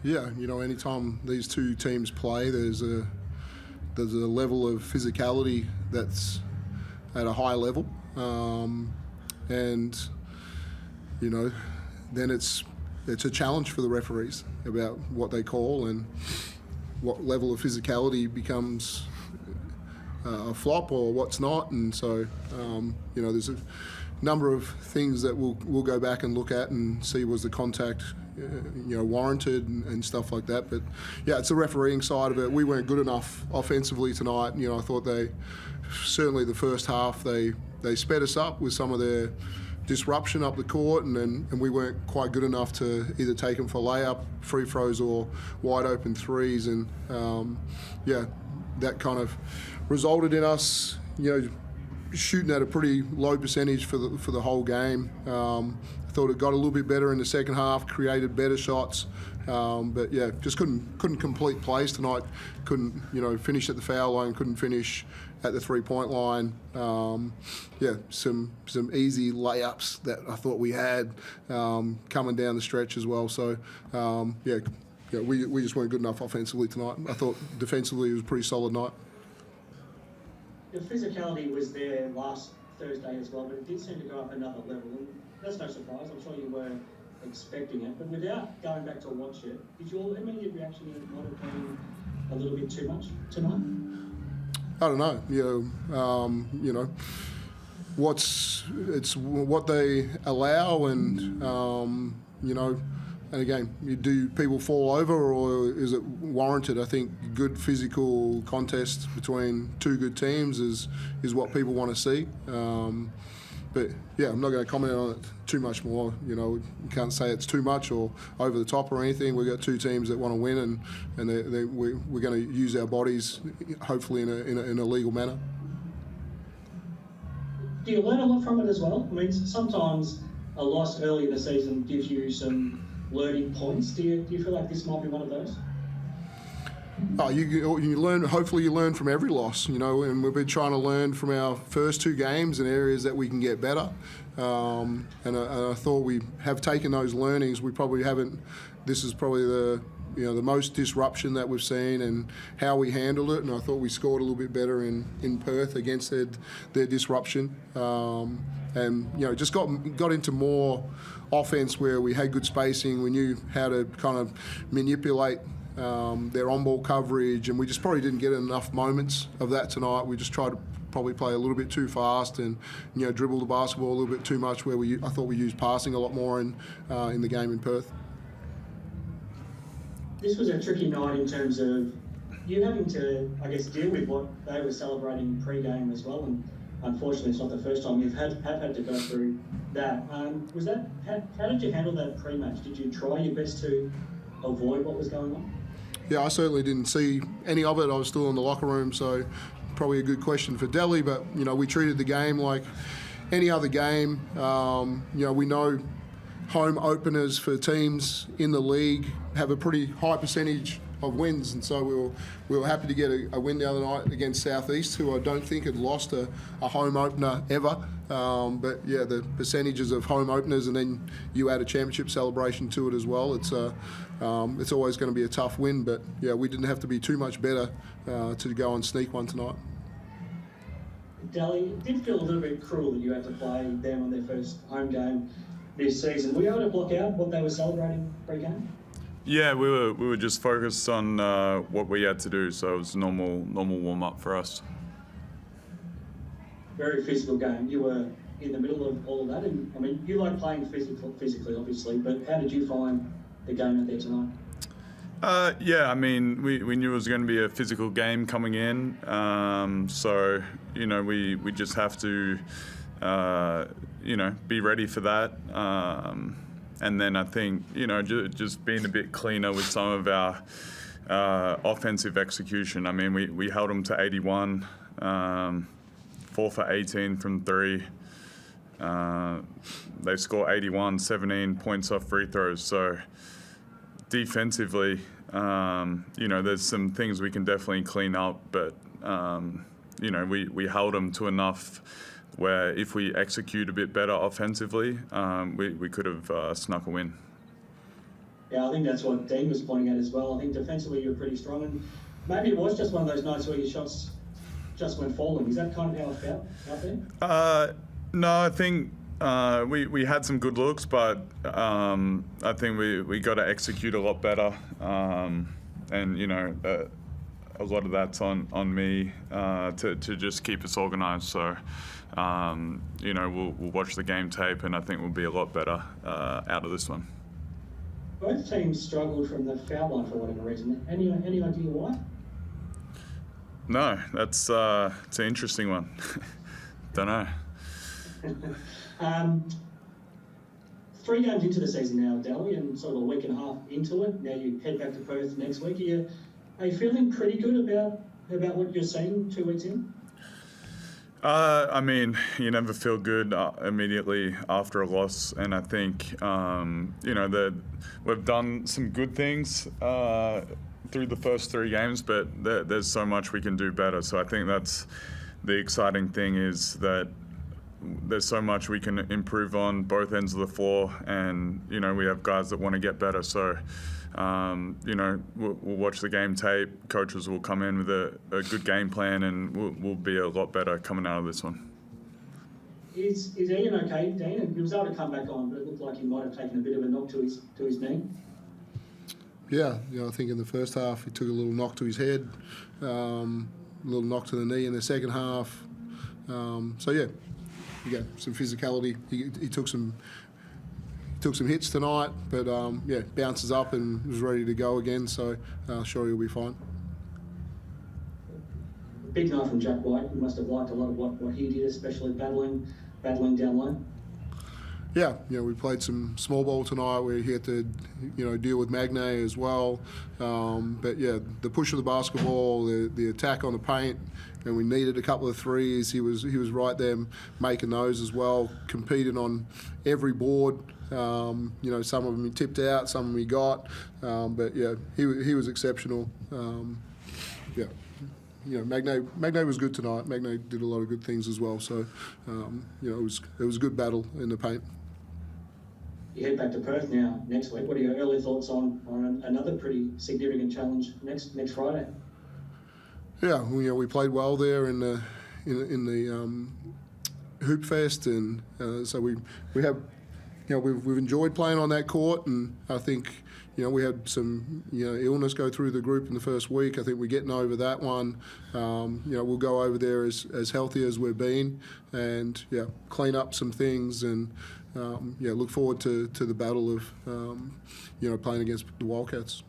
Yeah, anytime these two teams play, there's a level of physicality that's at a high level, and then it's a challenge for the referees about what they call and what level of physicality becomes a flop or what's not. And so there's a number of things that we'll go back and look at and see was the contact warranted and stuff like that. But yeah, it's the refereeing side of it. We weren't good enough offensively tonight. I thought they certainly the first half they sped us up with some of their disruption up the court, and we weren't quite good enough to either take them for layup, free throws, or wide open threes. And that kind of resulted in us shooting at a pretty low percentage for the whole game. I thought it got a little bit better in the second half, created better shots, but yeah, just couldn't complete plays tonight. Couldn't finish at the foul line, couldn't finish at the 3-point line. Some easy layups that I thought we had coming down the stretch as well. So we just weren't good enough offensively tonight. I thought defensively it was a pretty solid night. The physicality was there last Thursday as well, but it did seem to go up another level, and that's no surprise. I'm sure you were expecting it, but without going back to watch it, did your immediate reaction might have been a little bit too much tonight? I don't know. It's what they allow, and and again, do people fall over, or is it warranted? I think good physical contest between two good teams is what people want to see. But yeah, I'm not going to comment on it too much more. You can't say it's too much or over the top or anything. We've got two teams that want to win, and we're going to use our bodies, hopefully in a legal manner. Do you learn a lot from it as well? I mean, sometimes a loss early in the season gives you some learning points. Do you feel like this might be one of those? Oh, you learn. Hopefully, you learn from every loss. And we've been trying to learn from our first two games in areas that we can get better. And I thought we have taken those learnings. We probably haven't. This is probably the most disruption that we've seen and how we handled it. And I thought we scored a little bit better in Perth against their disruption. And just got into more offense where we had good spacing. We knew how to kind of manipulate their on-ball coverage, and we just probably didn't get enough moments of that tonight. We just tried to probably play a little bit too fast and dribble the basketball a little bit too much. Where I thought we used passing a lot more in the game in Perth. This was a tricky night in terms of you having to, I guess, deal with what they were celebrating pre-game as well. And unfortunately, it's not the first time you've had to go through that. How did you handle that pre-match? Did you try your best to avoid what was going on? Yeah, I certainly didn't see any of it. I was still in the locker room, so probably a good question for Delly. But we treated the game like any other game. We know home openers for teams in the league have a pretty high percentage of wins, and so we were happy to get a win the other night against Southeast, who I don't think had lost a home opener ever. But yeah, the percentages of home openers, and then you add a championship celebration to it as well. It's always going to be a tough win, but yeah, we didn't have to be too much better to go and sneak one tonight. Delly, it did feel a little bit cruel that you had to play them on their first home game this season. Were you able to block out what they were celebrating pre-game? Yeah, we were just focused on what we had to do, so it was normal warm-up for us. Very physical game. You were in the middle of all of that, and I mean, you like playing physically, obviously, but how did you find the game out there tonight? Yeah, I mean, we knew it was going to be a physical game coming in, so we just have to be ready for that. And then I think, just being a bit cleaner with some of our offensive execution. I mean, we held them to 81, 4 for 18 from 3. They score 81, 17 points off free throws. So defensively, there's some things we can definitely clean up, but, we held them to enough where if we execute a bit better offensively, we could have snuck a win. Yeah, I think that's what Dean was pointing at as well. I think defensively you're pretty strong, and maybe it was just one of those nights where your shots just went falling. Is that kind of how it felt out there? No, I think we had some good looks, but I think we got to execute a lot better, and you know, a lot of that's on me to just keep us organised. So you know, we'll watch the game tape, and I think we'll be a lot better out of this one. Both teams struggled from the foul line for whatever reason. Any idea why? No, it's an interesting one. Don't know. 3 games into the season now, Delly, and sort of a week and a half into it. Now you head back to Perth next week. Are you feeling pretty good about what you're seeing 2 weeks in? I mean, you never feel good immediately after a loss, and I think you know that we've done some good things through the first 3 games, but there's so much we can do better. So I think that's the exciting thing, is that there's so much we can improve on both ends of the floor, and you know, we have guys that want to get better. So you know, we'll watch the game tape. Coaches will come in with a good game plan, and we'll be a lot better coming out of this one. Is Ian okay, Dean? He was able to come back on, but it looked like he might have taken a bit of a knock to his knee. Yeah, you know, I think in the first half he took a little knock to his head, a little knock to the knee in the second half. So yeah, he got some physicality. He took some hits tonight, but yeah, bounces up and was ready to go again. So sure he'll be fine. Big night from Jack White. You must have liked a lot of what he did, especially battling down low. Yeah, you know, we played some small ball tonight where he had to, you know, deal with Magnay as well. But yeah, the push of the basketball, the attack on the paint, and we needed a couple of threes. He was right there making those as well. Competed on every board. You know, some of them he tipped out, some of them he got. But yeah, he was exceptional. Yeah. You know, Magnay was good tonight. Magnay did a lot of good things as well. So, you know, it was a good battle in the paint. You head back to Perth now next week. What are your early thoughts on another pretty significant challenge next Friday? Yeah, you know, we played well there in the Hoop Fest, and so we have, you know, we've enjoyed playing on that court, and I think, you know, we had some, you know, illness go through the group in the first week. I think we're getting over that one. You know, we'll go over there as healthy as we've been, and yeah, clean up some things, and yeah, look forward to the battle of, you know, playing against the Wildcats.